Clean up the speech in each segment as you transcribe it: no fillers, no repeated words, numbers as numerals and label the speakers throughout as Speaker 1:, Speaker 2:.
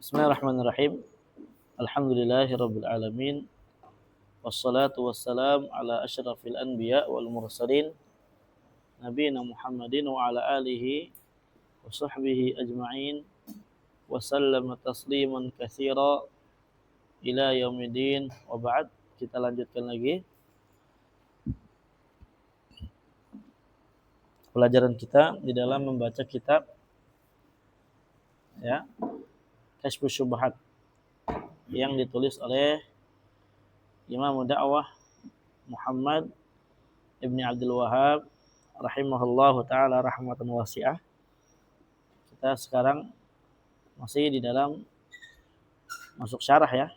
Speaker 1: Bismillahirrahmanirrahim. Alhamdulillahirabbil alamin. Wassalatu wassalam ala asyrafil anbiya wal mursalin nabiyina Muhammadin wa ala alihi wa sahbihi ajma'in wa sallama tasliman katsira ila yaumidin wa ba'd. Kita lanjutkan lagi pelajaran kita di dalam membaca kitab Kasyfus Syubhat yang ditulis oleh Imam Dakwah Muhammad Ibn Abdul Wahhab rahimahullahu ta'ala rahmatan wasi'ah. Kita sekarang masih di dalam masuk syarah ya.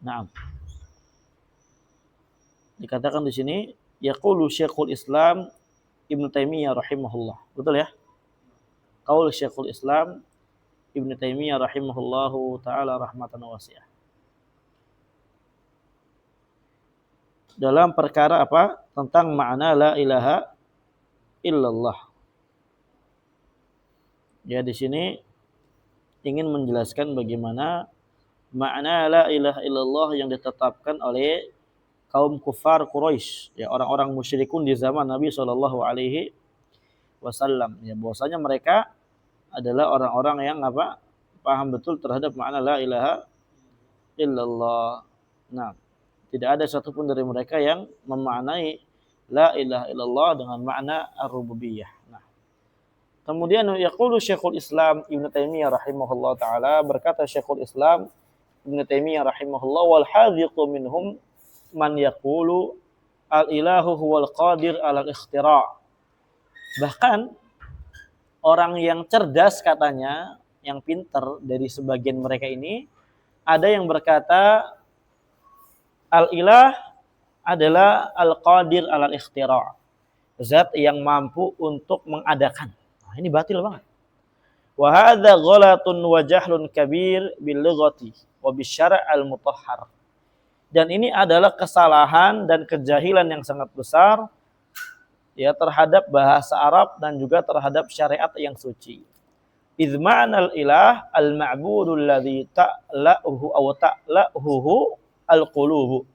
Speaker 1: Naam. Dikatakan di sini yaqulu Syekhul Islam Ibnu Taimiyah rahimahullah. Betul ya? Qaul Syekhul Islam Ibnu Taimiyah rahimahullahu taala rahmatan wasi'ah. Dalam perkara apa? Tentang makna la ilaha illallah. Ya, di sini ingin menjelaskan bagaimana makna la ilaha illallah yang ditetapkan oleh kaum kufar Quraisy, ya orang-orang musyrikun di zaman Nabi sallallahu alaihi wasallam. Ya, bahwasanya mereka adalah orang-orang yang paham betul terhadap makna la ilaha illallah. Nah, tidak ada satupun dari mereka yang memaknai la ilaha illallah dengan makna ar-rububiyah. Nah, kemudian yaqulu Syekhul Islam Ibnu Taimiyah rahimahullah taala, berkata Syekhul Islam Ibnu Taimiyah rahimahullah, wal hadhiqu minhum man yaqulu al-ilahu huwal qadir alal ikhtira'. Bahkan orang yang cerdas katanya, yang pintar dari sebagian mereka ini, ada yang berkata al-ilah adalah al-qadir alal ikhtira', zat yang mampu untuk mengadakan. Nah, ini batil banget. Wa hadza ghalatun wa jahlun kabir bil lughati wa bisyara' al-mutahhar. Dan ini adalah kesalahan dan kejahilan yang sangat besar ya terhadap bahasa Arab dan juga terhadap syariat yang suci. Idz ma'nal ilah al-ma'budul ladzi ta'la'uhu aw ta'la'uhu al-qulubu.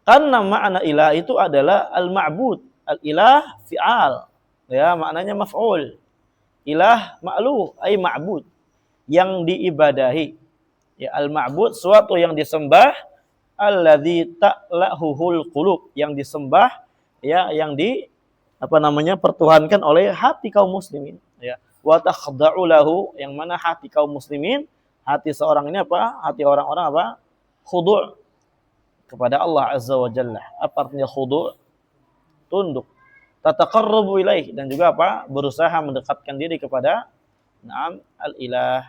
Speaker 1: Karena makna ilah itu adalah al-ma'bud. Al-ilah fi'al. Ya, maknanya maf'ul. Ilah ma'luh ay ma'bud, yang diibadahi. Ya, al-ma'bud suatu yang disembah, alladzi ta'lahuhul qulub, yang disembah ya, yang pertuhankan oleh hati kaum muslimin ya. Wa takhda'u lahu, yang mana hati kaum muslimin, hati seorang ini hati orang-orang khudu' kepada Allah azza wa jalla. Apa artinya khudu'? Tunduk. Tataqarrabu ilaih, dan juga berusaha mendekatkan diri kepada al-ilah.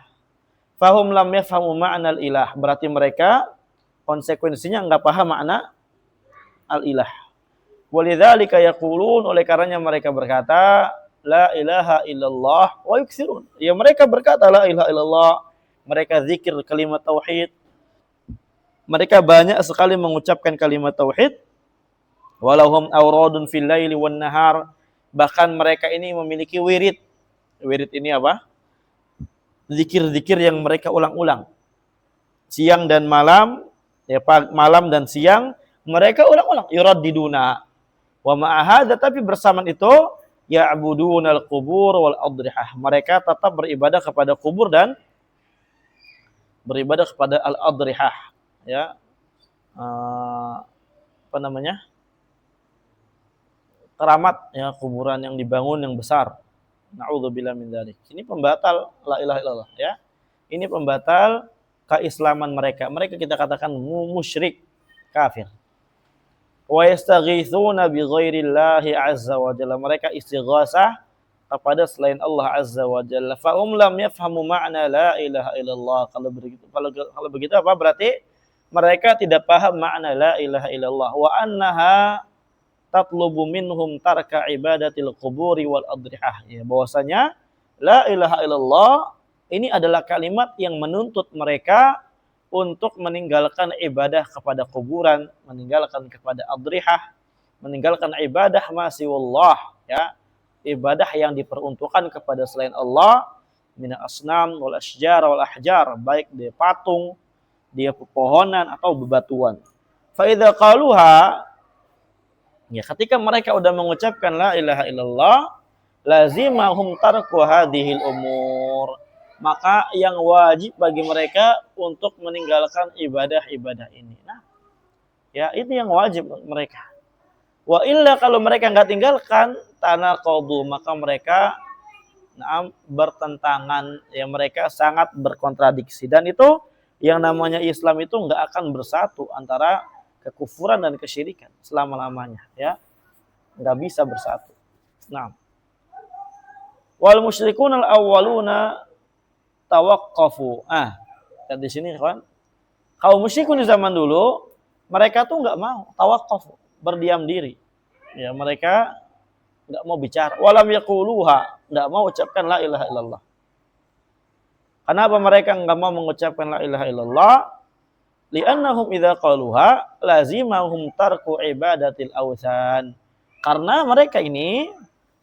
Speaker 1: Fahum lam yafhamu ma'na al-ilah, berarti mereka konsekuensinya enggak paham makna al-ilah. Walidzalika yaqulun, oleh karenanya mereka berkata la ilaha illallah wa yuksirun. Ya, mereka berkata la ilaha illallah, mereka zikir kalimat tauhid. Mereka banyak sekali mengucapkan kalimat tauhid. Walahum awradun fil laili wan nahar, bahkan mereka ini memiliki wirid. Wirid ini zikir-zikir yang mereka ulang-ulang siang dan malam, ya, malam dan siang mereka ulang-ulang. Yuraddiduna wa ma'ahadza, tapi bersamaan itu ya'budunal qubur wal adrihah, mereka tetap beribadah kepada kubur dan beribadah kepada al adrihah ya, keramat ya, kuburan yang dibangun yang besar. Na'udzubillah min dzalik. Ini pembatal la ilaha illallah ya. Ini pembatal keislaman mereka. Mereka kita katakan musyrik, kafir. Wa yastaghitsuna bi ghairillahi azza wa jalla, mereka istighasah kepada selain Allah azza wa jalla. Fa lam yafhamu ma'na la ilaha illallah. Kalau begitu berarti mereka tidak paham makna la ilaha illallah. Wa annaha tatlubu minhum tarka ibadatil quburi wal adrihah. Ya, bahwasanya la ilaha illallah ini adalah kalimat yang menuntut mereka untuk meninggalkan ibadah kepada kuburan, meninggalkan kepada adrihah, meninggalkan ibadah ma siwallah ya, ibadah yang diperuntukkan kepada selain Allah min asnam wal asjar wal ahjar, baik dia patung, dia pepohonan atau bebatuan. Fa idza qaluha, ya ketika mereka udah mengucapkan la ilaha illallah, lazimahum tarku hadhil umur, maka yang wajib bagi mereka untuk meninggalkan ibadah-ibadah ini. Nah, ya itu yang wajib mereka. Wa illa, kalau mereka nggak tinggalkan, tanaqadu, maka mereka bertentangan, ya mereka sangat berkontradiksi. Dan itu yang namanya Islam itu nggak akan bersatu antara kekufuran dan kesyirikan selama-lamanya, ya nggak bisa bersatu. Nah, wal musyrikun al awwaluna tawaqqafu. Dan di sini kan kaum musyrikun di zaman dulu mereka tuh nggak mau tawaqqafu, berdiam diri. Ya mereka nggak mau bicara. Walam yaquluha, nggak mau ucapkan la ilaha illallah. Kenapa mereka nggak mau mengucapkan la ilaha illallah? Li'annahum idza qaluha lazimahum tarku ibadatil awthan. Karena mereka ini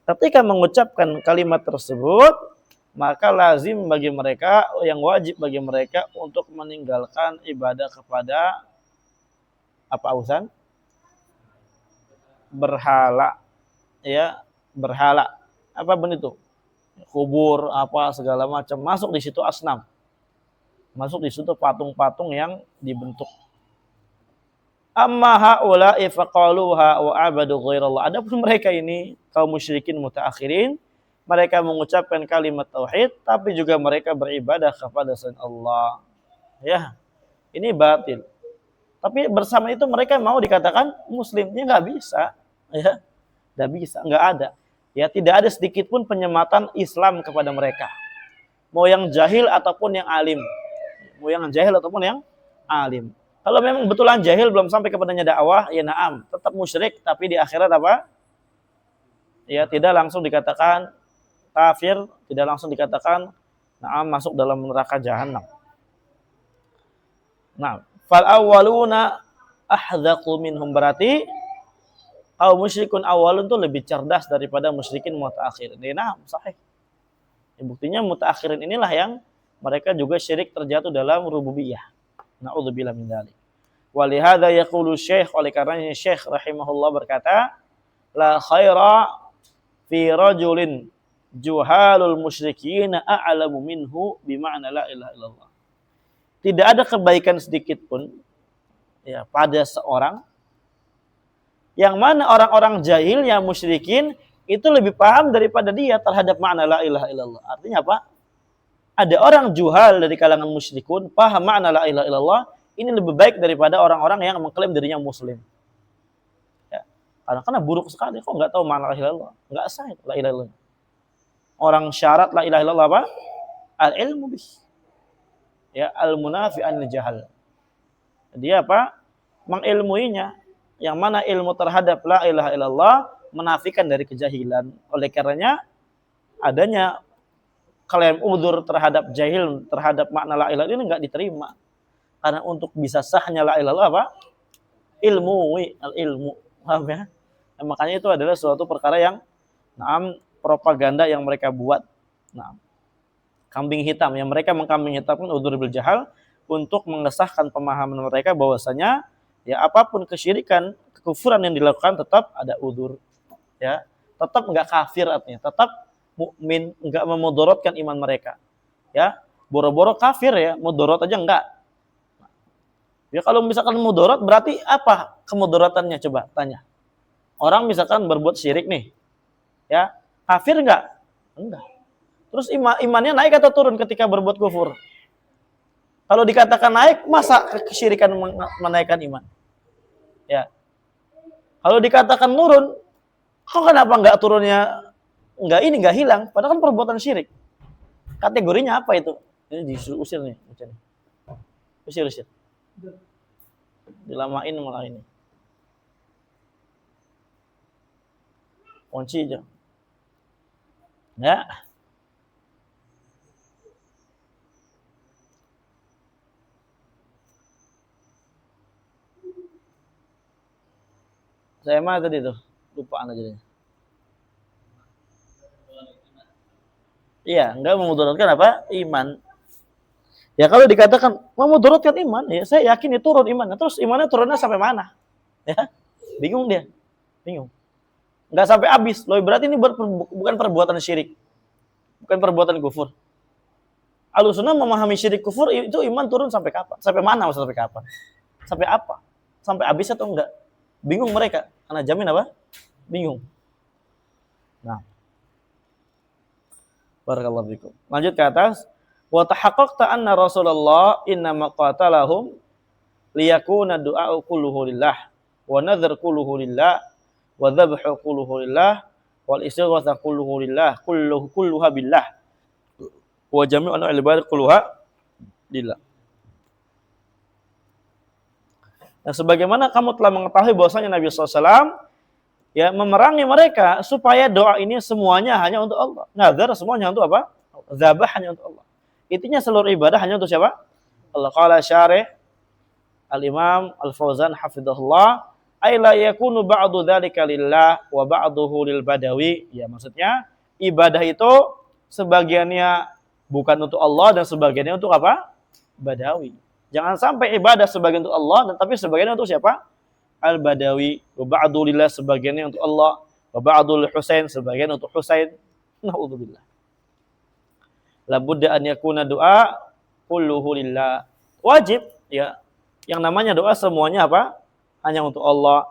Speaker 1: ketika mengucapkan kalimat tersebut, maka lazim bagi mereka, yang wajib bagi mereka untuk meninggalkan ibadah kepada apa awthan? Berhala. Ya, berhala. Apa begitu? Kubur, apa segala macam, masuk di situ asnam. Masuk di situ patung-patung yang dibentuk. Amma haula'i faqaluha wa abadu ghairallah. Adapun mereka ini kaum musyrikin mutaakhirin, mereka mengucapkan kalimat tauhid tapi juga mereka beribadah kepada selain Allah. Ya, ini batil. Tapi bersama itu mereka mau dikatakan muslimnya nggak bisa, ya, nggak bisa, nggak ada. Ya, tidak ada sedikit pun penyematan Islam kepada mereka. Mau yang jahil ataupun yang alim. Mau yang jahil ataupun yang alim. Kalau memang betulan jahil belum sampai kepadanya dakwah, ya na'am, tetap musyrik, tapi di akhirat apa? Ya tidak langsung dikatakan kafir, tidak langsung dikatakan na'am masuk dalam neraka jahanam. Nah, fal awwaluna ahdzaqu minhum, berarti kaum musyrikun awalun itu lebih cerdas daripada musyrikin mutaakhirin. Nah, sahih. Ya, buktinya mutaakhirin inilah yang mereka juga syirik terjatuh dalam rububiyah. Na'udzubillah min dzalik. Walihada yaqulu Syekh, oleh karenanya Syekh rahimahullah berkata, la khaira fi rajulin juhalul musyrikin a'lamu minhu bima'na la ilaha illallah. Tidak ada kebaikan sedikit pun ya pada seorang yang mana orang-orang jahil yang musyrikin itu lebih paham daripada dia terhadap makna la ilaha illallah. Artinya apa? Ada orang juhal dari kalangan musyrikun paham makna la ilaha illallah, ini lebih baik daripada orang-orang yang mengklaim dirinya muslim. Ya. Karena buruk sekali, kok nggak tahu makna la ilaha illallah, nggak sah la ilaha illallah. Orang syarat la ilaha illallah apa? Al-ilmu bih. Ya, al-munafi anil jahal. Dia apa? Mengilmuinya. Yang mana ilmu terhadap la ilaha illallah menafikan dari kejahilan. Oleh karenanya adanya klaim udzur terhadap jahil terhadap makna la ilaha illallah ini enggak diterima. Karena untuk bisa sahnya la ilaha illallah apa? Al-ilmu. Paham ya? Nah, makanya itu adalah suatu perkara yang propaganda yang mereka buat. Kambing hitam yang mereka mengkambing hitamkan udzur bil jahal untuk mengesahkan pemahaman mereka bahwasanya ya apapun kesyirikan, kekufuran yang dilakukan tetap ada udzur. Ya, tetap enggak kafir artinya, tetap mukmin, enggak memudaratkan iman mereka. Ya, boro-boro kafir ya, mudarat aja enggak. Ya kalau misalkan mudarat berarti apa kemudaratannya, coba tanya. Orang misalkan berbuat syirik nih. Ya, kafir enggak? Enggak. Terus imannya naik atau turun ketika berbuat kufur? Kalau dikatakan naik, masa kesyirikan menaikkan iman? Ya. Kalau dikatakan turun, kok kenapa enggak turunnya enggak hilang? Padahal kan perbuatan syirik. Kategorinya apa itu? Ini disuruh usir nih. Usir. Dilamain malah ini. Kunci aja. Ya. Saya mah tadi tuh, lupaan aja deh. Iya, enggak memudaratkan apa? Iman. Ya kalau dikatakan memudaratkan iman, ya saya yakin itu turun imannya. Terus imannya turunnya sampai mana? Ya, bingung dia. Bingung. Enggak sampai habis. Loh, berarti ini bukan perbuatan syirik. Bukan perbuatan kufur. Ahlussunnah memahami syirik kufur itu iman turun sampai kapan? Sampai mana maksudnya sampai kapan? Sampai apa? Sampai habis atau enggak? Bingung mereka. Karena jamin apa? Bingung. Nah. Barakallahu fikum. Lanjut ke atas. Wa tahaqqaqta anna Rasulullah innama qatalahum liyakuna du'a'u kulluhu lillah wa nadhr kulluhu lillah wa dhabhu kulluhu lillah wal istighatsah kulluhu lillah kulluha billah wa jami'u anwa'il ibadah kulluha lillah. Nah, sebagaimana kamu telah mengetahui bahwasanya Nabi SAW ya memerangi mereka supaya doa ini semuanya hanya untuk Allah. Nazar semuanya untuk apa? Dzabah hanya untuk Allah. Intinya seluruh ibadah hanya untuk siapa? Allah. Qala syarih Al-Imam Al-Fauzan hafizahullah, ay la yakunu ba'du dzalika lillah wa ba'duhu lil badawi. Ya, maksudnya ibadah itu sebagiannya bukan untuk Allah dan sebagiannya untuk apa? Badawi. Jangan sampai ibadah sebagian untuk Allah dan tapi sebagiannya untuk siapa? Al-Badawi. Wa ba'du lillah sebagiannya untuk Allah, wa ba'du lil Husain sebagian untuk Husain. Nauzubillah. La budda an yakuna doa kulluhu lillah. Wajib ya. Yang namanya doa semuanya apa? Hanya untuk Allah.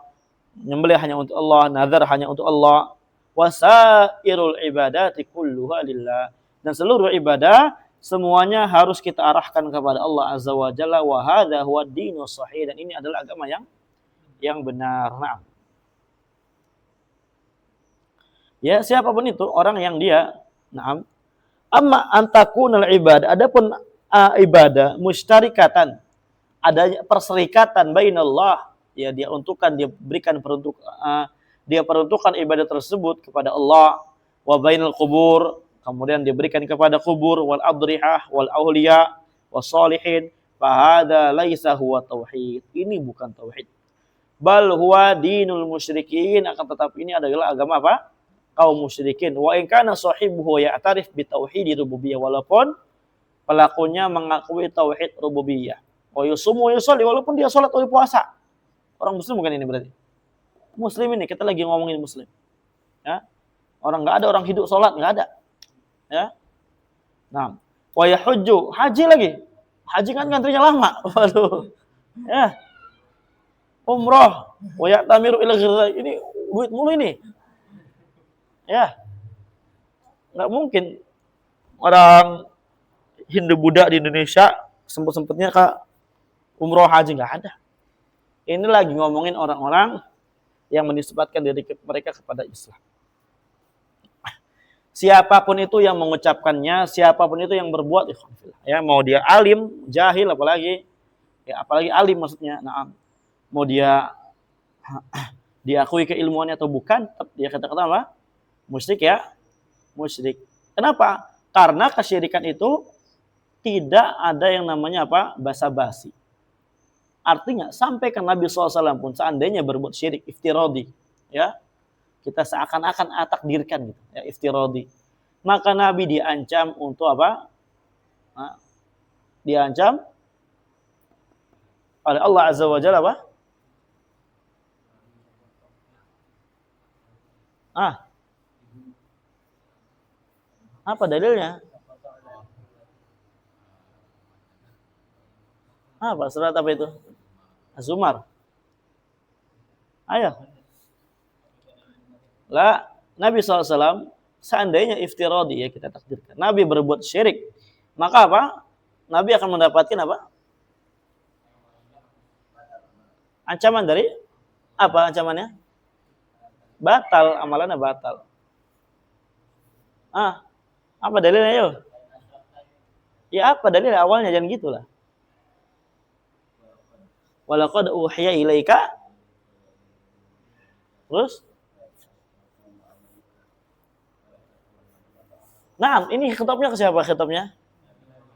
Speaker 1: Nyembelih hanya untuk Allah, nazar hanya untuk Allah. Wasairul ibadati kulluha lillah. Dan seluruh ibadah semuanya harus kita arahkan kepada Allah Azza wa Jalla, wa hadza huwa ad-dinus shahih, dan ini adalah agama yang benar. Nah. Ya, siapapun itu orang yang dia amma antakunal ibadah, adapun ibadah mustarikatan, adanya perserikatan bainallah, ya dia berikan dia peruntukan ibadah tersebut kepada Allah, wa bainal qubur, kemudian diberikan kepada kubur, wal adrihah wal auliya was salihin, fa hadza laisa huwa tauhid. Ini bukan tauhid. Bal huwa dinul musyrikin, akan tetapi ini adalah agama apa? Kaum musyrikin. Wa in kana sahibuhu ya'tarif bi tauhid rububiyah, walaupun pelakunya mengakui tauhid rububiyah. Wa yusumu yusalli, walaupun dia salat atau puasa. Orang muslim bukan ini berarti. Muslim ini kita lagi ngomongin muslim. Ya. Orang enggak ada orang hidup salat, enggak ada. Ya. Nah, wa yahujju, haji lagi. Haji kan ngantrinya lama. Waduh. Ya. Umrah, wa ya'tamiru ila ghairi, ini duit mulu ini. Ya. Enggak mungkin orang Hindu Buddha di Indonesia sempet-sempetnya ke umroh haji, enggak ada. Ini lagi ngomongin orang-orang yang menisbatkan diri mereka kepada Islam. Siapapun itu yang mengucapkannya, siapapun itu yang berbuat, ya mau dia alim, jahil, apalagi alim maksudnya. Nah, mau dia diakui keilmuannya atau bukan, dia kata-kata apa? Musyrik ya, musyrik. Kenapa? Karena kesyirikan itu tidak ada yang namanya apa? Basa-basi. Artinya sampai ke Nabi SAW pun seandainya berbuat syirik iftiradi, ya kita seakan-akan takdirkan gitu, ya iftiradi, maka Nabi diancam untuk apa? Diancam oleh Allah Azza wa Jalla apa? Apa dalilnya? Apa surat apa itu? Az-Zumar. Ayo. Lah, Nabi SAW seandainya iftiradi, ya kita takdirkan, Nabi berbuat syirik, maka apa? Nabi akan mendapatkan apa? Ancaman dari apa ancamannya? Batal, amalannya batal. Apa dalilnya yuk? Ya apa dalilnya awalnya, jangan gitulah. Walaqad uhiya ilaika. Terus? Nah, ini khitabnya ke siapa khitabnya?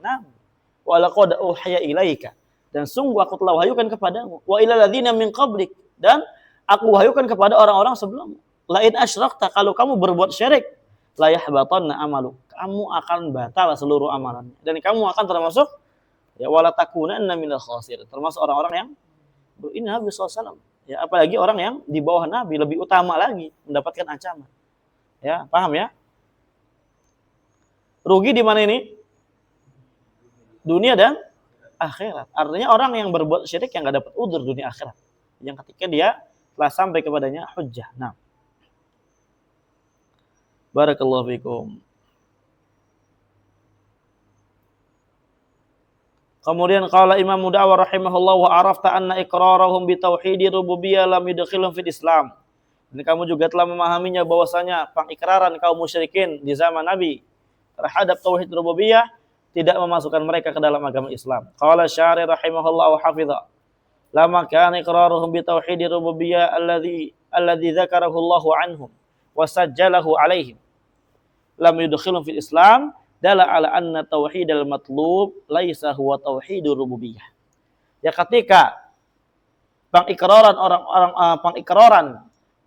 Speaker 1: Nah, walaqad uhiya ilaika. Dan sungguh aku telah wahyukan kepadamu. Wa ilal ladzina min qablik. Dan aku wahyukan kepada orang-orang sebelummu. La in asyrakta, kalau kamu berbuat syirik, la yahbatanna amalu. Kamu akan batal seluruh amalannya dan kamu akan termasuk ya wala takunanna minal khasirin, termasuk orang-orang yang ini Nabi SAW. Ya, apalagi orang yang di bawah Nabi lebih utama lagi mendapatkan ancaman. Ya, paham ya? Rugi di mana ini? Dunia dan akhirat. Artinya orang yang berbuat syirik yang enggak dapat udzur dunia akhirat. Yang ketika dia telah sampai kepadanya hujjah. Nah. Barakallahu fikum. Kemudian qala Imam Mudawwar rahimahullah wa arafta anna iqrarahum bi tauhidi rububiyyah lam yudkhilhum fil Islam. Ini kamu juga telah memahaminya bahwasanya pengikraran kaum musyrikin di zaman Nabi terhadap tauhid rububiyah tidak memasukkan mereka ke dalam agama Islam. Qala Syari rahimahullah wa hafidha. Lama kana iqraruhum bi tauhidi rububiyyah alladhi dzakarahu Allahu anhum wa sajjalahu alaihim lam yudkhilhum fil Islam. Dalla ala anna tauhidal matlub laisa huwa tauhidur rububiyah. Ya ketika pengikraran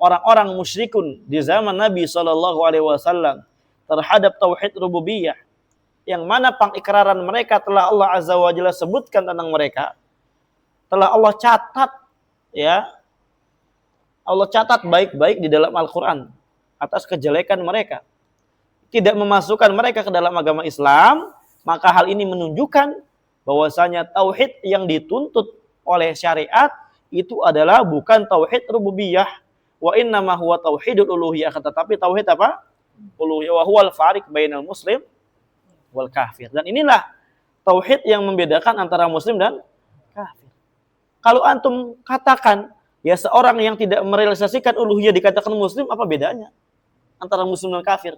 Speaker 1: orang-orang musyrikun di zaman Nabi sallallahu alaihi wasallam terhadap tauhid rububiyah yang mana pengikraran mereka telah Allah azza wa jalla sebutkan tentang mereka, telah Allah catat ya. Allah catat baik-baik di dalam Al-Qur'an atas kejelekan mereka. Tidak memasukkan mereka ke dalam agama Islam, maka hal ini menunjukkan bahwasanya tauhid yang dituntut oleh syariat itu adalah bukan tauhid rububiyah, wa innama huwa tauhidul uluhiyah, tetapi tauhid apa? Uluhiyah, wa huwal fariq bainal muslim wal kafir. Dan inilah tauhid yang membedakan antara muslim dan kafir. Kalau antum katakan ya seorang yang tidak merealisasikan uluhiyah dikatakan muslim, apa bedanya antara muslim dan kafir?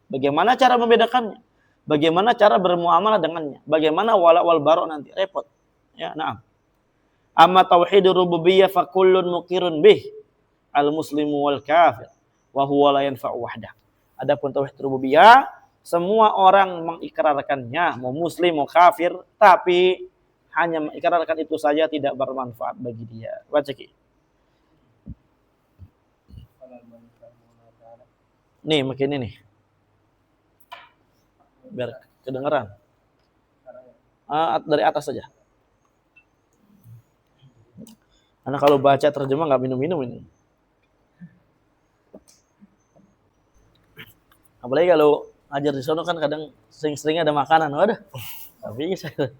Speaker 1: Bagaimana cara membedakannya? Bagaimana cara bermuamalah dengannya? Bagaimana wala wal bara nanti? Repot. Ya, na'am. Amma tauhidur rububiyyah fa kullun muqirun bih al-muslimu wal kafir wa huwa la yanfa'u wahdah. Adapun tauhid rububiyah, semua orang mengikrarkannya, mau muslim mau kafir, tapi hanya mengikrarkan itu saja tidak bermanfaat bagi dia. Baca Ki. Nih, makin ini. Biar kedengeran. Dari atas saja. Karena kalau baca terjemah nggak minum-minum ini. Apalagi kalau ngajar di sono kan kadang sering-sering ada makanan. Waduh. Tapi saya.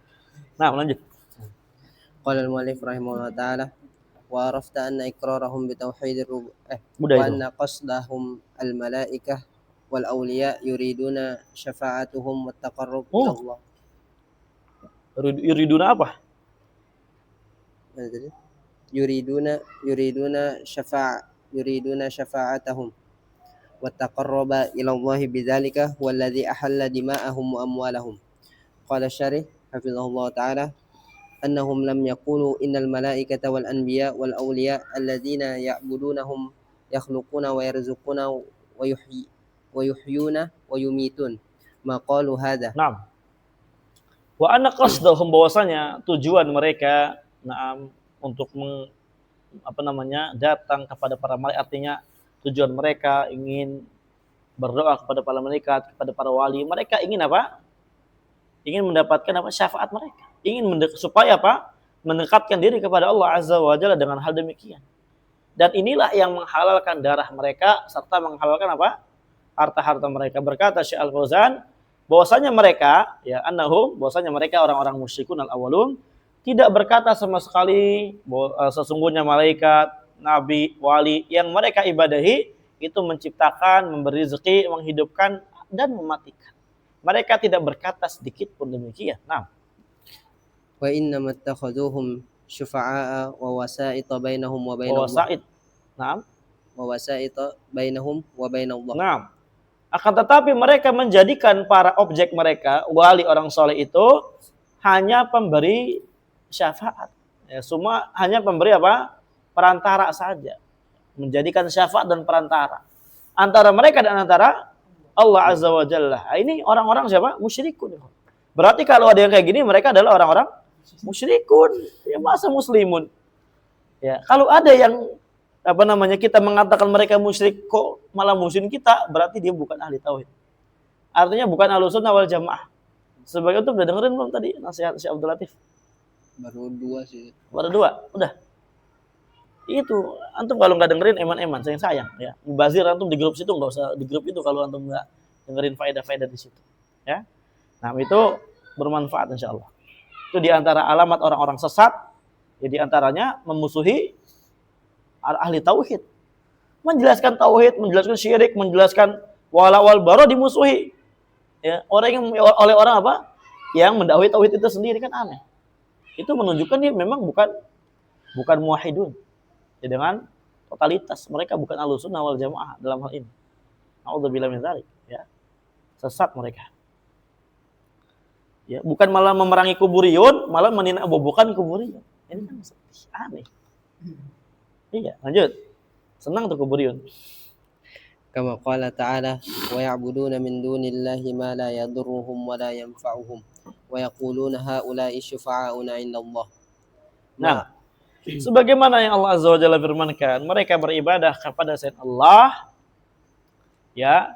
Speaker 1: Nah, lanjut.
Speaker 2: Qala al-mu'allif rahimahullah ta'ala wa arafta anna iqrarahum bi tauhidir wa anna qasdahum al-malaikah wal awliya yuriduna syafa'atuhum wat taqarrub ila Allah.
Speaker 1: Yuriduna apa?
Speaker 2: Yuriduna syafa'atahum wat taqarruba ila Allah bidzalika walladzi ahalla dima'ahum wa amwalahum. Qala Syarih hafizahullah ta'ala annahum lam yaqulu innal malaikata wal anbiya wal awliya alladzina ya'budunahum yakhluquna wa yarzuquna wa yuhyuna wa yumitun maqalu hadza.
Speaker 1: Naam. Wa anna qasdahum, bahwasanya tujuan mereka untuk datang kepada para malaikat, artinya tujuan mereka ingin berdoa kepada para malaikat, kepada para wali. Mereka ingin apa? Ingin mendapatkan apa? Syafaat mereka. Ingin supaya apa? Mendekatkan diri kepada Allah azza wa jalla dengan hal demikian. Dan inilah yang menghalalkan darah mereka serta menghalalkan apa? Harta-harta mereka. Berkata Syekh Al-Fauzan bahwasanya mereka bahwasanya mereka orang-orang musyrikun al-awwalun tidak berkata sama sekali sesungguhnya malaikat, nabi, wali yang mereka ibadahi itu menciptakan, memberi rezeki, menghidupkan dan mematikan. Mereka tidak berkata sedikit pun demikian. Nah,
Speaker 2: wa inna mattakhaduhum syufa'a wa wasa'ita bainahum wa bainallah.
Speaker 1: Wasa'it. Naam.
Speaker 2: Wa wasa'ita bainahum wa bainallah.
Speaker 1: Naam. Akan tetapi mereka menjadikan para objek mereka, wali orang soleh itu hanya pemberi syafaat. Ya, semua hanya pemberi apa? Perantara saja. Menjadikan syafaat dan perantara antara mereka dan antara Allah azza wa jalla. Ini orang-orang siapa? Musyrikun. Berarti kalau ada yang kayak gini, mereka adalah orang-orang musyrikun. Ya masa muslimun? Ya, kalau ada yang kita mengatakan mereka musyrik kok malah musuhin kita, berarti dia bukan ahli tauhid. Artinya bukan ahlussunnah wal jamaah. Sebagai itu udah dengerin belum tadi nasihat Syekh Abdul Latif?
Speaker 2: Baru 2 sih.
Speaker 1: Baru 2, udah. Itu antum kalau nggak dengerin eman-eman, sayang ya. Mubazir antum di grup situ, nggak usah di grup itu kalau antum nggak dengerin faedah-faedah di situ. Ya, nah itu bermanfaat insya Allah. Itu diantara alamat orang-orang sesat. Ya diantaranya memusuhi ahli tauhid, menjelaskan tauhid, menjelaskan syirik, menjelaskan wala wal bara dimusuhi. Ya, orang yang oleh orang apa? Yang mendakwai tauhid itu sendiri kan aneh. Itu menunjukkan dia memang bukan muwahhidun. Ya, dengan totalitas mereka bukan ahlussunnah wal jamaah dalam hal ini. A'udzubillahi min dzalik, ya. Sesat mereka. Ya, bukan malah memerangi kuburiyun, malah meninabobokan kuburiyun. Ini kan aneh. Iya, lanjut. Senang tuh kuburiyun.
Speaker 2: Kama qala ta'ala wa ya'buduna min dunillahi ma la yadurruhum wa la yanfa'uhum wa yaquluna haula'i syufa'auna 'inda Allah.
Speaker 1: Nah, sebagaimana yang Allah Azza wa Jalla firmankan, mereka beribadah kepada selain Allah, ya,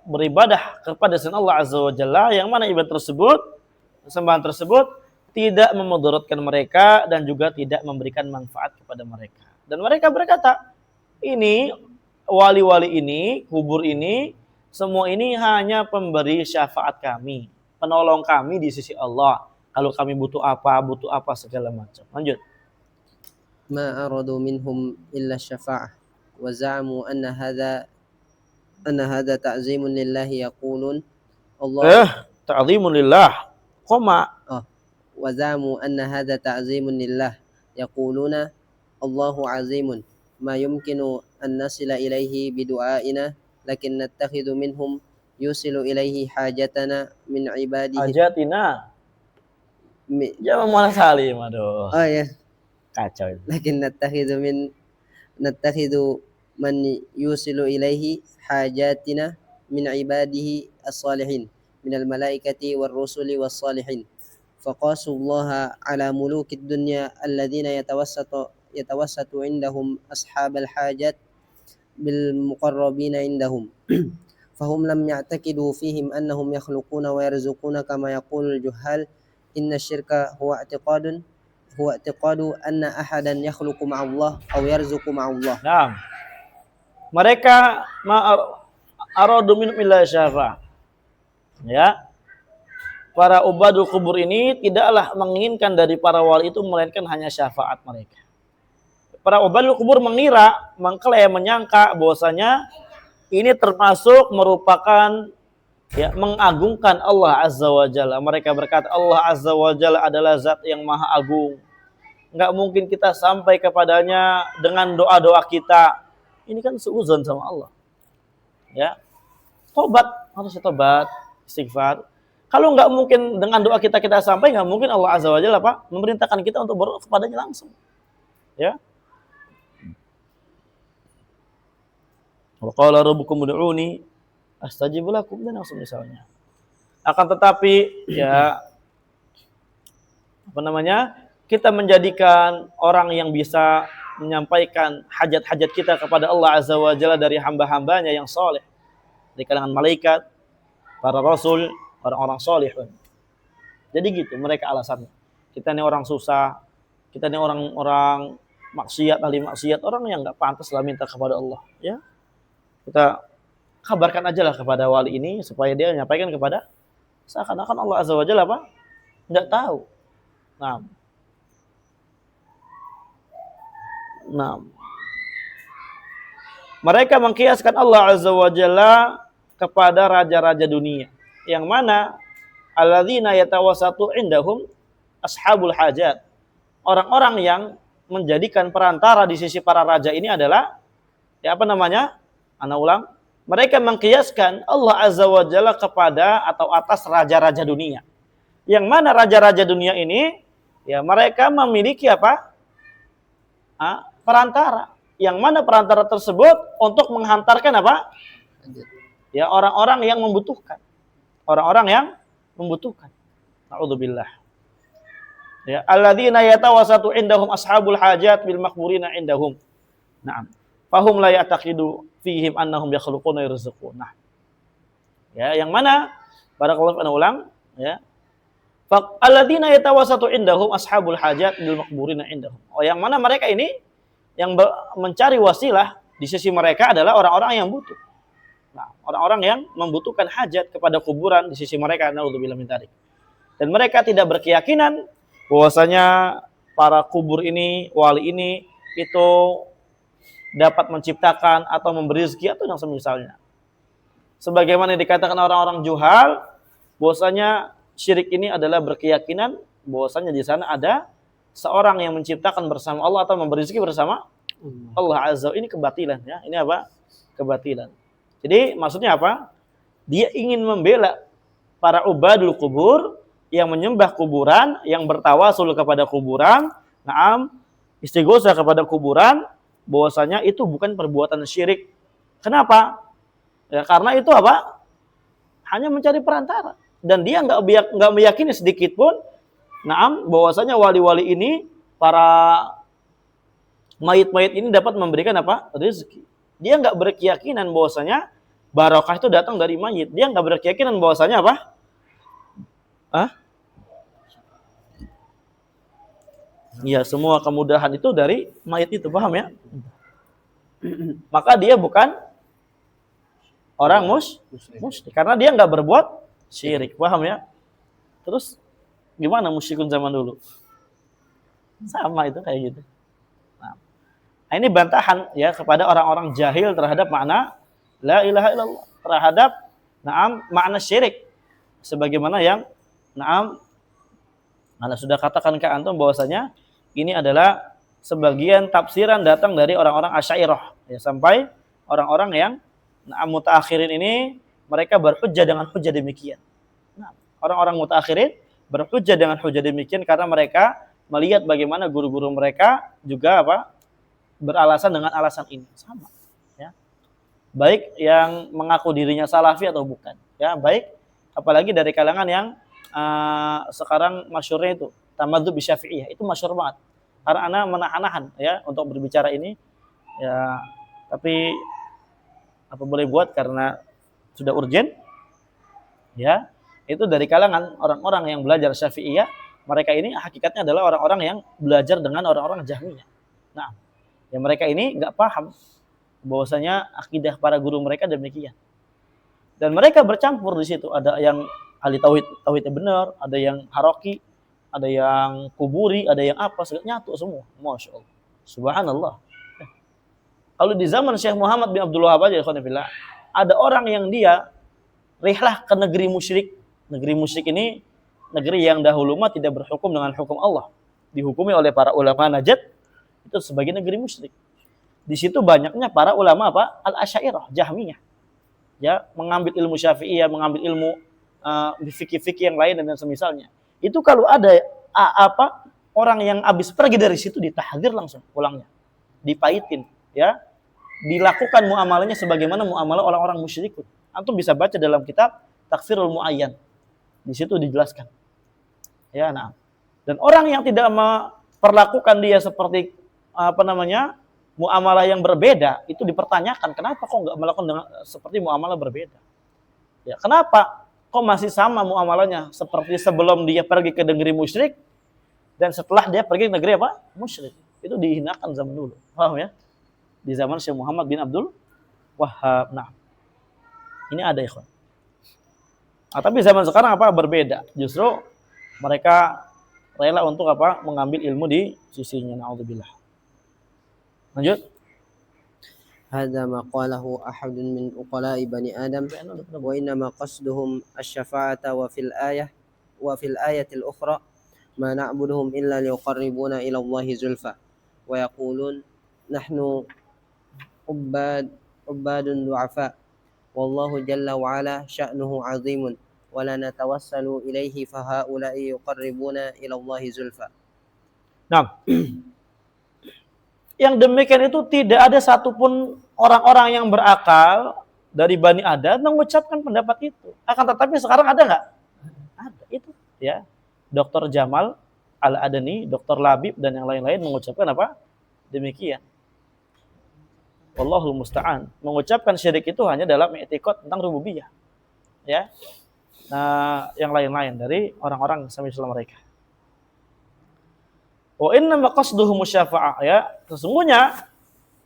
Speaker 1: beribadah kepada selain Allah Azza wa Jalla, yang mana ibadah tersebut, sembahan tersebut tidak memudaratkan mereka dan juga tidak memberikan manfaat kepada mereka. Dan mereka berkata, ini wali-wali ini, kubur ini, semua ini hanya pemberi syafaat kami, penolong kami di sisi Allah. Kalau kami butuh apa segala macam. Lanjut.
Speaker 2: Ma aradu minhum illa syafa'ah wa za'amu anna hadha ta'zimun lillahi yaqulun Allah
Speaker 1: ta'zimun lillah. Koma.
Speaker 2: Wa za'amu anna hadha ta'zimun lillah yaquluna Allahu azimun ma yumkinu an nasila ilaihi bidu'aina lakin nattakhidhu minhum yusilu ilaihi hajatana min ibadihi.
Speaker 1: Hajatina. Jangan malah salim, aduh.
Speaker 2: Oh ya.
Speaker 1: Kacau itu.
Speaker 2: Lakin nattakhidhu man yusilu ilaihi hajatina min ibadihi as-salihin minal malaikati war rusuli was salihin. Faqasullaha ala mulukid dunya alladhina yatawassatu indahum ashabal hajat bil muqarrabina indahum. Fahum lam ya'taqidu fihim annahum yakhluquna wa yarzuquna kama yaqulul juhal. Inna syirka huwa i'tiqadu anna ahadan yakhluqu ma'allah aw yarzuqu ma'allah.
Speaker 1: Naam. Mereka aradu min illa syafa. Ya. Para ubadul kubur ini tidaklah menginginkan dari para wali itu melainkan hanya syafaat mereka. Para ubadul kubur mengira, mengklaim, menyangka bahwasanya ini termasuk merupakan ya, mengagungkan Allah Azza wa Jalla. Mereka berkata Allah Azza wa Jalla adalah zat yang maha agung. Enggak mungkin kita sampai kepadanya dengan doa-doa kita. Ini kan seuzon sama Allah. Ya. Tobat, harus tobat, istighfar. Kalau enggak mungkin dengan doa kita sampai, enggak mungkin Allah Azza wa Jalla apa? Memerintahkan kita untuk berdoa kepadanya langsung. Ya. Wa qala rabbukum ud'uni astajib lakum, dan langsung misalnya. Akan tetapi ya kita menjadikan orang yang bisa menyampaikan hajat-hajat kita kepada Allah Azza wa Jalla dari hamba-hambanya yang soleh, di kalangan malaikat, para rasul, orang-orang soleh. Jadi gitu mereka alasannya. Kita ini orang susah, kita ini orang-orang maksiat, ahli maksiat, orang yang nggak pantas lah minta kepada Allah. Ya, kita kabarkan aja lah kepada wali ini supaya dia menyampaikan kepada, seakan-akan Allah Azza wa Jalla apa? Nggak tahu. Nah. Mereka mengkiaskan Allah Azza wa Jalla kepada raja-raja dunia, yang mana alladzina yatawassatu indahum ashabul hajat. Orang-orang yang menjadikan perantara di sisi para raja ini adalah Ana ulang. Mereka mengkiaskan Allah Azza wa Jalla kepada atau atas raja-raja dunia. Yang mana raja-raja dunia ini, ya mereka memiliki apa? Perantara. Yang mana perantara tersebut untuk menghantarkan apa? Ya orang-orang yang membutuhkan. Orang-orang yang membutuhkan. Na'udzubillah. Ya, alladzina yatawasatu indahum ashabul hajat bil maqburina indahum. Naam. Fahum la ya'taqidu fihim annahum yakhluquna yarzuqun. Nah, ya, yang mana barakallahu fiikum ulang, ya. Alladzina yatawasatu indahum ashabul hajat bil maqburina indahum. Oh, yang mana mereka ini yang mencari wasilah di sisi mereka adalah orang-orang yang butuh. Nah, orang-orang yang membutuhkan hajat kepada kuburan di sisi mereka, naudzubillah min dzalik. Dan mereka tidak berkeyakinan bahwasanya para kubur ini, wali ini itu dapat menciptakan atau memberi rezeki atau yang semisalnya. Sebagaimana dikatakan orang-orang juhal, bahwasanya syirik ini adalah berkeyakinan bahwasanya di sana ada seorang yang menciptakan bersama Allah atau memberi rezeki bersama Allah Azza. Ini kebatilan, ya. Ini apa? Kebatilan. Jadi maksudnya apa? Dia ingin membela para ubadul kubur yang menyembah kuburan, yang bertawasul kepada kuburan, naam, istighosah kepada kuburan, bahwasanya itu bukan perbuatan syirik. Kenapa? Ya, karena itu apa? Hanya mencari perantara. Dan dia nggak meyakini sedikit pun, naam, bahwasanya wali-wali ini, para mayit-mayit ini dapat memberikan apa? Rezeki. Dia nggak berkeyakinan bahwasanya barokah itu datang dari mayit. Dia nggak berkeyakinan bahwasanya apa? Ya, semua kemudahan itu dari mayit itu, paham ya? Maka dia bukan orang musyrik karena dia nggak berbuat syirik, paham ya? Terus gimana musyrikun zaman dulu? Sama itu kayak gitu. Nah, ini bantahan ya kepada orang-orang jahil terhadap makna la ilaha illallah, terhadap naam makna syirik. Sebagaimana yang naam Anda sudah katakan ke antum bahwasanya ini adalah sebagian tafsiran datang dari orang-orang Asy'ariyah, ya, sampai orang-orang yang mutaakhirin ini mereka berhujjah dengan hujjah demikian. Nah, orang-orang mutaakhirin berhujjah dengan hujjah demikian karena mereka melihat bagaimana guru-guru mereka juga apa? Beralasan dengan alasan ini sama, ya. Baik yang mengaku dirinya salafi atau bukan, ya, baik apalagi dari kalangan yang sekarang masyhurnya itu tamadzub Syafi'iyah, itu masyhur banget. Karena ana menahan-nahan ya untuk berbicara ini, ya, tapi apa boleh buat karena sudah urgen, ya. Itu dari kalangan orang-orang yang belajar Syafi'iyah, mereka ini hakikatnya adalah orang-orang yang belajar dengan orang-orang Jahmiyah. Nah, ya mereka ini nggak paham bahwasanya akidah para guru mereka demikian. Dan mereka bercampur di situ, ada yang ahli tauhidnya benar, ada yang haroki, ada yang kuburi, ada yang apa, nyatu semua. Masya Allah, subhanallah. Kalau di zaman Syekh Muhammad bin Abdul Wahhab aja, ada orang yang dia rihlah ke negeri musyrik. Negeri musyrik ini negeri yang dahulu mah tidak berhukum dengan hukum Allah, dihukumi oleh para ulama Najd, itu sebagai negeri musyrik. Di situ banyaknya para ulama apa? Al-Asy'ariyah, Jahmiyah. Ya, mengambil ilmu Syafi'iyah, mengambil ilmu fikih-fikih yang lain dan semisalnya. Itu kalau ada orang yang habis pergi dari situ ditahdzir langsung pulangnya. Dipaitin, ya. Dilakukan muamalahnya sebagaimana muamalah orang-orang musyrikun. Antum bisa baca dalam kitab Takfirul Muayyan. Di situ dijelaskan. Ya, nah. Dan orang yang tidak memperlakukan dia seperti muamalah yang berbeda, itu dipertanyakan, kenapa kok nggak melakukan dengan seperti muamalah berbeda? Ya, kenapa kok masih sama muamalahnya seperti sebelum dia pergi ke negeri musyrik dan setelah dia pergi ke negeri apa? Musyrik. Itu dihinakan zaman dulu. Paham ya? Di zaman Syekh Muhammad bin Abdul Wahhab. Nah, ini ada ikhwan. Nah, tapi zaman sekarang apa? Berbeda. Justru mereka rela untuk apa? Mengambil ilmu di sisinya. Na'udzubillah. Lanjut.
Speaker 2: هذا ما قاله أحد من عقلاء بني آدم وإنما قصدهم الشفاعة وفي الآية الأخرى ما نعبدهم إلا ليقربونا إلى الله زلفى ويقولون نحن عباد ضعفاء والله جل وعلا شأنه عظيم ولا نتوسل إليه فهؤلاء يقربونا إلى الله زلفى.
Speaker 1: Nah, yang demikian itu tidak ada satupun orang-orang yang berakal dari Bani Adam mengucapkan pendapat itu. Akan tetapi sekarang ada nggak? Ada itu, ya. Dr. Jamal Al-Adani, Dr. Labib dan yang lain-lain mengucapkan apa? Demikian. Wallahul musta'an. Mengucapkan syirik itu hanya dalam i'tiqad tentang rububiyah. Ya. Nah, yang lain-lain dari orang-orang semisal mereka. Wa inna maqasduhum syafa'ah, ya. Sesungguhnya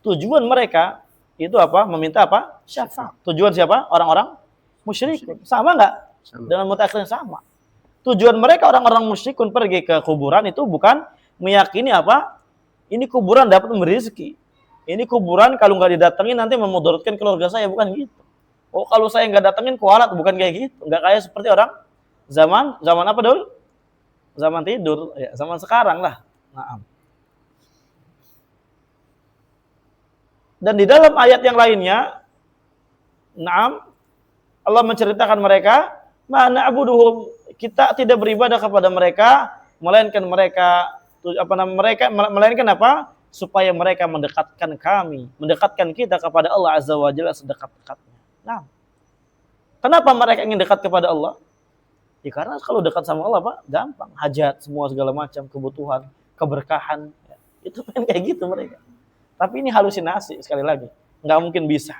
Speaker 1: tujuan mereka itu apa? Meminta apa? Syafaat. Tujuan siapa? Orang-orang musyrik. Sama enggak? Dengan mutaakhirin sama. Tujuan mereka orang-orang musyrikun pergi ke kuburan itu bukan meyakini apa? Ini kuburan dapat memberi rezeki. Ini kuburan kalau nggak didatengin nanti memudaratkan keluarga saya, bukan gitu. Oh, kalau saya nggak datengin kualat, bukan kayak gitu. Nggak kayak seperti orang zaman apa dulu? Zaman tidur, ya, zaman sekarang lah. Naam. Dan di dalam ayat yang lainnya, naam, Allah menceritakan mereka, mana abuduhum, kita tidak beribadah kepada mereka, melainkan mereka melainkan apa? Supaya mereka mendekatkan kami, mendekatkan kita kepada Allah Azza wa Jalla sedekat-dekatnya. Nah, kenapa mereka ingin dekat kepada Allah? Ya karena kalau dekat sama Allah, Pak, gampang. Hajat, semua segala macam, kebutuhan, keberkahan. Ya, itu kan kayak gitu mereka. Tapi ini halusinasi, sekali lagi. Nggak mungkin bisa.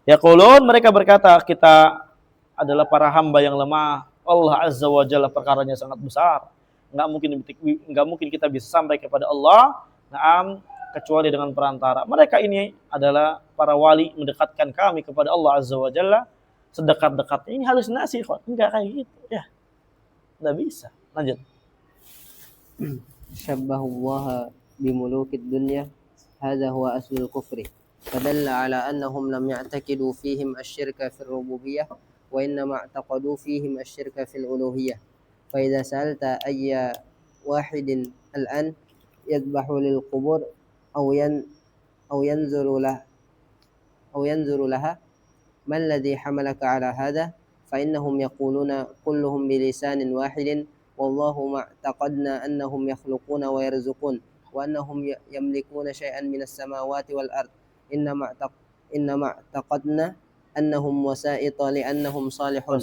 Speaker 1: Ya kulun, mereka berkata, kita adalah para hamba yang lemah. Allah Azza wa Jalla perkaranya sangat besar. Nggak mungkin kita bisa sampai kepada Allah, naam, kecuali dengan perantara. Mereka ini adalah para wali mendekatkan kami kepada Allah Azza wa Jalla sedekat-dekatnya. Ini halusinasi kok, enggak kayak gitu ya, nggak bisa. Lanjut.
Speaker 2: Syabbahullaha bimulukid dunya, hadha huwa aslul kufri. Fadalla ala annahum lam ya'taqidu fihim asy-syirka fil rububiyyah wa innama i'taqadu fihim asy-syirka fil uluhiyyah. فإذا سألت أي واحد الآن يذبح للقبور أو ينظر لها ما الذي حملك على هذا فإنهم يقولون كلهم بلسان واحد والله ما اعتقدنا أنهم يخلقون ويرزقون وأنهم يملكون شيئا من السماوات والأرض إنما اعتقدنا أنهم وسائط لأنهم صالحون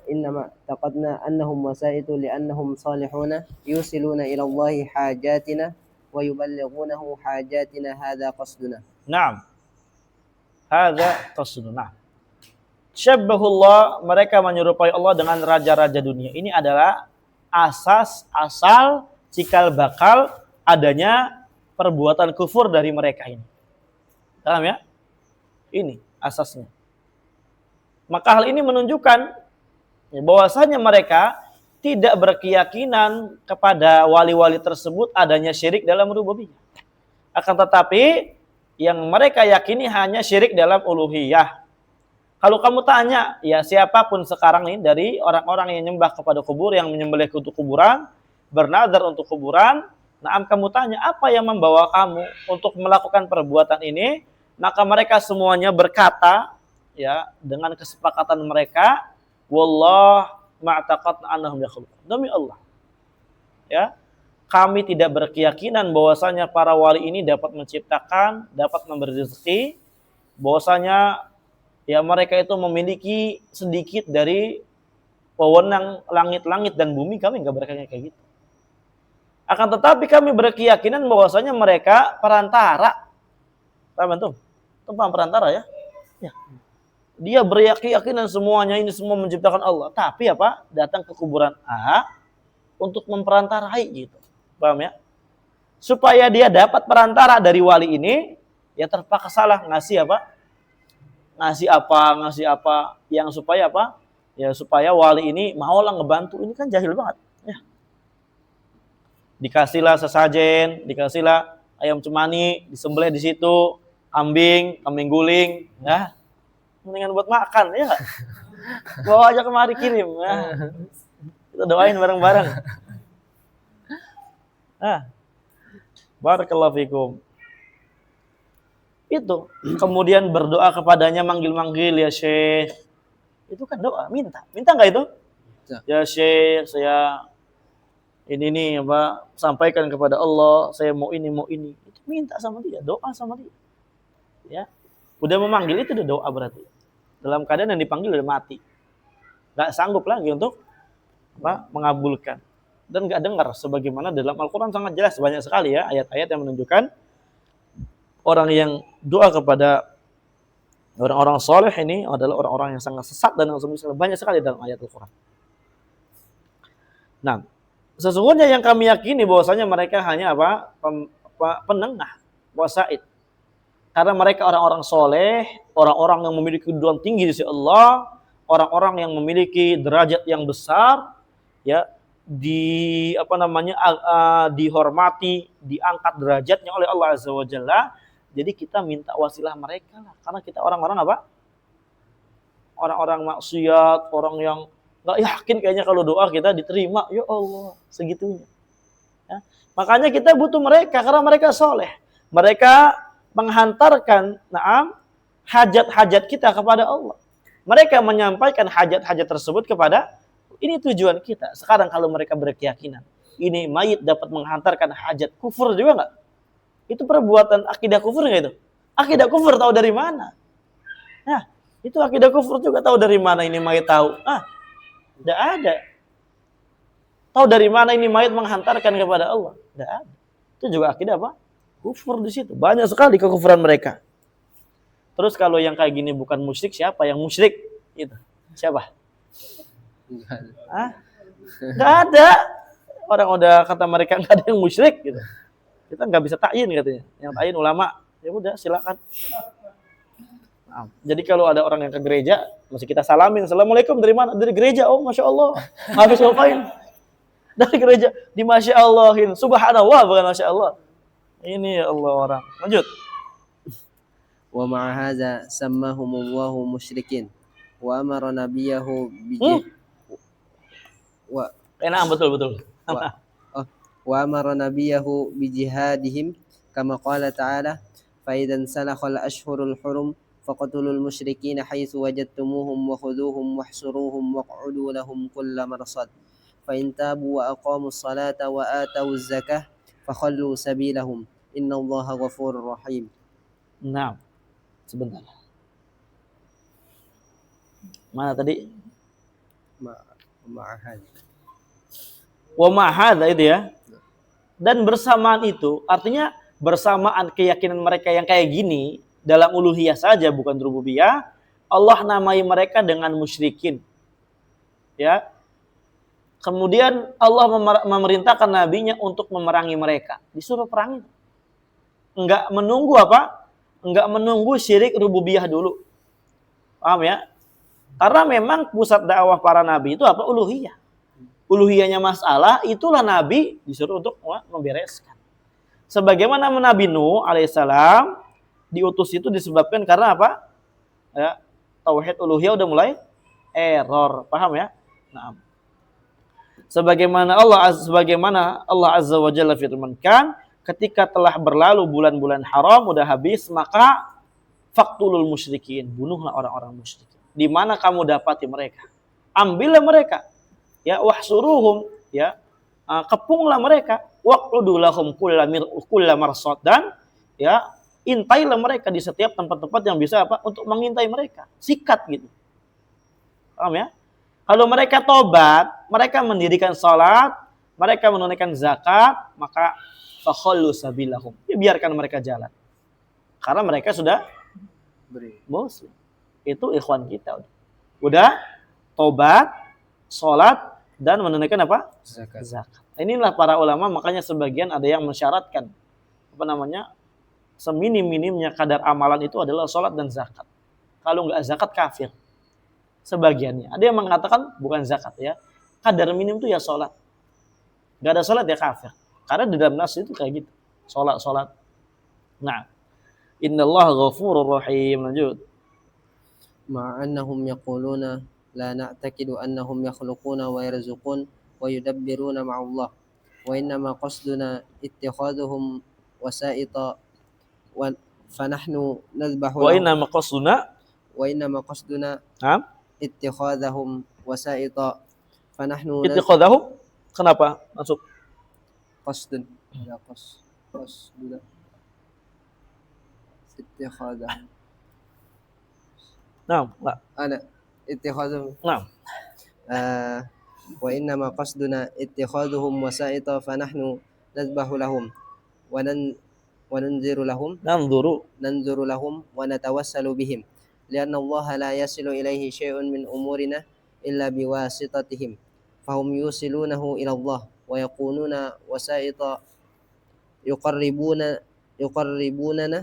Speaker 2: إنما اعتقدنا أنهم وسائط لأنهم صالحون يوصلون إلى الله حاجاتنا ويبلغونه حاجاتنا هذا قصدنا.
Speaker 1: Naam. Hadza qasduna. Syabbahullah, mereka menyerupai Allah dengan raja-raja dunia. Ini adalah asal cikal bakal adanya perbuatan kufur dari mereka ini. Paham ya? Ini asasnya. Maka hal ini menunjukkan bahwasanya mereka tidak berkeyakinan kepada wali-wali tersebut adanya syirik dalam rububiyah. Akan tetapi yang mereka yakini hanya syirik dalam uluhiyah. Kalau kamu tanya, ya siapapun sekarang nih dari orang-orang yang nyembah kepada kubur, yang menyembelih untuk kuburan, bernazar untuk kuburan, naam, kamu tanya apa yang membawa kamu untuk melakukan perbuatan ini, maka mereka semuanya berkata, ya, dengan kesepakatan mereka, wallah ma'taqadna annahum yakhluqun. Demi Allah, ya, kami tidak berkeyakinan bahwasanya para wali ini dapat menciptakan, dapat memberi rezeki, bahwasanya ya mereka itu memiliki sedikit dari wewenang langit-langit dan bumi. Kami enggak berkeyakinan kayak gitu. Akan tetapi kami berkeyakinan bahwasanya mereka perantara. Paham tuh? Itu paham perantara ya? Ya. Dia berkeyakinan semuanya ini semua menciptakan Allah, tapi apa? Datang ke kuburan A untuk memperantarai gitu. Paham ya? Supaya dia dapat perantara dari wali ini, ya terpaksa salah ngasih apa yang supaya apa? Ya supaya wali ini maulah ngebantu. Ini kan jahil banget, ya. Dikasihlah sesajen, dikasihlah ayam cemani, disembelih di situ, kambing guling, ya. Mendingan buat makan, ya. Bawa aja kemari kirim, ya. Kita doain bareng-bareng. Barakallahu fikum. Itu kemudian berdoa kepadanya, manggil-manggil, ya Syekh. Itu kan doa, minta nggak itu? Ya Syekh, saya ini nih apa, sampaikan kepada Allah, saya mau ini. Itu minta sama dia, doa sama dia. Ya. Udah memanggil itu udah doa berarti. Dalam keadaan yang dipanggil udah mati. Nggak sanggup lagi untuk apa? Mengabulkan. dan nggak dengar, sebagaimana dalam Al-Quran sangat jelas banyak sekali ya ayat-ayat yang menunjukkan orang yang doa kepada orang-orang soleh ini adalah orang-orang yang sangat sesat dan yang banyak sekali dalam ayat Al-Quran. Nah, sesungguhnya yang kami yakini bahwasanya mereka hanya penengah, wasaid. Karena mereka orang-orang soleh, orang-orang yang memiliki kedudukan tinggi di sisi Allah, orang-orang yang memiliki derajat yang besar, ya, dihormati, diangkat derajatnya oleh Allah Azza wa Jalla. Jadi kita minta wasilah mereka lah, karena kita orang-orang apa? Orang-orang maksiat, orang yang nggak yakin kayaknya kalau doa kita diterima. Ya Allah, segitunya. Ya. Makanya kita butuh mereka karena mereka soleh. Mereka menghantarkan hajat-hajat kita kepada Allah. Mereka menyampaikan hajat-hajat tersebut kepada, ini tujuan kita. Sekarang kalau mereka berkeyakinan ini mayit dapat menghantarkan hajat, kufur juga nggak? Itu perbuatan akidah kufur nggak itu? Akidah kufur tahu dari mana? Nah, itu akidah kufur juga, tahu dari mana ini mayit tahu? Tidak ada. Tahu dari mana ini mayit menghantarkan kepada Allah? Tidak ada. Itu juga akidah apa? Kufur di situ. Banyak sekali kekufuran mereka. Terus kalau yang kayak gini bukan musyrik, siapa yang musyrik? Itu. Siapa? Nggak ada. Orang udah kata mereka nggak ada yang musyrik gitu. Kita nggak bisa takyin katanya. Yang takyin ulama. Ya udah silakan. Nah, jadi kalau ada orang yang ke gereja, masih kita salamin. Assalamualaikum, dari mana? Dari gereja. Oh, Masya Allah. Habis ngapain? Dari gereja. Di Masya Allahin. Subhanallah, bukan Masya Allah. Ini ya Allah orang. Lanjut.
Speaker 2: Wa ma'a hadza sammahumullahu musyrikin wa amara nabiyahu
Speaker 1: Enak, betul.
Speaker 2: wa amara nabiyahu bijihadihim kama qala ta'ala fa idzan salakhal ashhurul hurum faqtulul musyrikina haitsu wajadtumuhum wa khudhuhum wahsuruhum waq'udu lahum kulla marsad fa in tabu wa aqamus salata wa atawuz zakah fakhallu sabilahum innallaha ghafurur rahim.
Speaker 1: Nah, sebentar. Mana tadi? Wa ma'hadza itu ya. Dan bersamaan itu, artinya bersamaan keyakinan mereka yang kayak gini, dalam uluhiyah saja bukan rububiyah, Allah namai mereka dengan musyrikin. Ya. Kemudian Allah memerintahkan nabinya untuk memerangi mereka. Disuruh perangi. Enggak menunggu apa? Enggak menunggu syirik rububiyah dulu. Paham ya? Karena memang pusat dakwah para nabi itu apa? Uluhiyah. Uluhiyahnya masalah, itulah nabi disuruh untuk membereskan. Sebagaimana Nabi Nuh alaihissalam diutus itu disebabkan karena apa? Ya, tauhid uluhiyah udah mulai error. Paham ya? Nah, sebagaimana Allah Azza wa Jalla firmankan, ketika telah berlalu bulan-bulan haram udah habis, maka faqtulul musyrikin, bunuhlah orang-orang musyrikin. Di mana kamu dapati mereka? Ambillah mereka. Ya, wahsuruhum, ya. Kepunglah mereka, waq'udu lahum kulla marsad, dan ya, intailah mereka di setiap tempat-tempat yang bisa apa? Untuk mengintai mereka. Sikat gitu. Paham ya? Kalau mereka tobat, mereka mendirikan salat, mereka menunaikan zakat, maka fakhallu sabilahum. Ya, biarkan mereka jalan. Karena mereka sudah muslim. Itu ikhwan kita. Udah tobat, salat, dan menunaikan apa? Zakat. Inilah para ulama, makanya sebagian ada yang mensyaratkan seminim-minimnya kadar amalan itu adalah salat dan zakat. Kalau enggak zakat kafir. Sebagiannya. Ada yang mengatakan bukan zakat ya. Kadar minim itu ya salat. Enggak ada salat ya kafir. Karena di dalam nas itu kayak gitu. Salat. Nah, innallaha ghafurur rahim. Lanjut.
Speaker 2: Ma'annahum yaquluna la na'taqidu annahum yakhluquna wa yarzuqun wa yudabbiruna ma'allah wa innama qasduna ittikhadhuhum wasa'ita wa fanahnu nadhbahu
Speaker 1: Wa innama qasduna
Speaker 2: ittikhadhahum wasa'ita fanahnu
Speaker 1: ittikhadhahum. Kenapa masuk
Speaker 2: qasdun ya qasduna ittikhadhahum
Speaker 1: Nah, enggak.
Speaker 2: ana ittikhadhahum
Speaker 1: Nah.
Speaker 2: وإنما قصدنا اتخاذهم وسائط فنحن نذبح لهم ونن وننذر لهم
Speaker 1: Nanzuru.
Speaker 2: ننذر لهم ونتوسل بهم لأن الله لا يصل إليه شيء من أمورنا إلا بواسطتهم فهم يوصلونه إلى الله ويكونون وسائط يقربوننا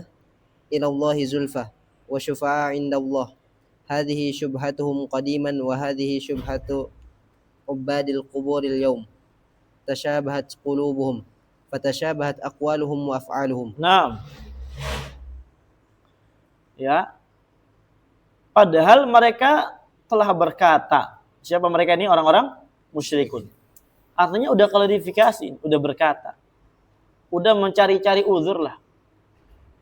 Speaker 2: إلى الله زلفى وشفعاء عند الله هذه شبهتهم قديما وهذه شبهة عباد القبور اليوم تشابهت قلوبهم فتشابهت أقوالهم وأفعالهم.
Speaker 1: Nah, ya. Padahal mereka telah berkata, siapa mereka ini? Orang-orang musyrikun. Artinya udah klarifikasi, udah berkata, udah mencari-cari uzur lah.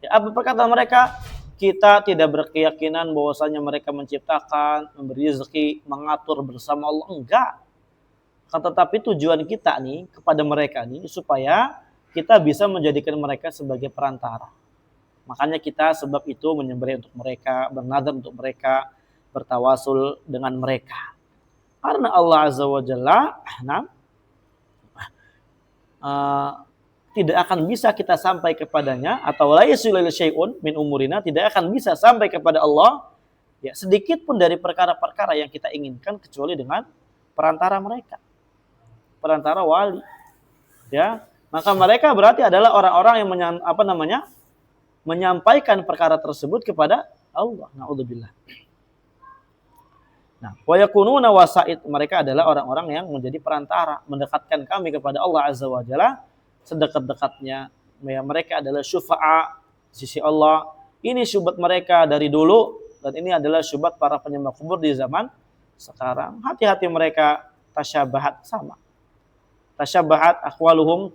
Speaker 1: Ya, apa perkataan mereka? Kita tidak berkeyakinan bahwasanya mereka menciptakan, memberi rezeki, mengatur bersama Allah. Enggak. Tetapi tujuan kita nih kepada mereka nih supaya kita bisa menjadikan mereka sebagai perantara. Makanya kita sebab itu menyembelih untuk mereka, bernadar untuk mereka, bertawasul dengan mereka. Karena Allah Azza wa Jalla tidak akan bisa kita sampai kepadanya, atau la yasulul syai'un min umurina, tidak akan bisa sampai kepada Allah ya sedikit pun dari perkara-perkara yang kita inginkan kecuali dengan perantara mereka, perantara wali. Ya, maka mereka berarti adalah orang-orang yang menyampaikan perkara tersebut kepada Allah. Na'udzubillah. Nah, wa yakununa wasa'id, mereka adalah orang-orang yang menjadi perantara, mendekatkan kami kepada Allah Azza wa Jalla sedekat-dekatnya. Ya, mereka adalah syufa'a sisi Allah. Ini syubhat mereka dari dulu dan ini adalah syubhat para penyembah kubur di zaman sekarang. Hati-hati mereka tasyabahat sama. Tasyabahat aqwaluhum,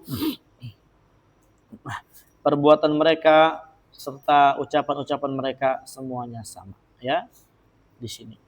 Speaker 1: perbuatan mereka serta ucapan-ucapan mereka semuanya sama, ya. Di sini.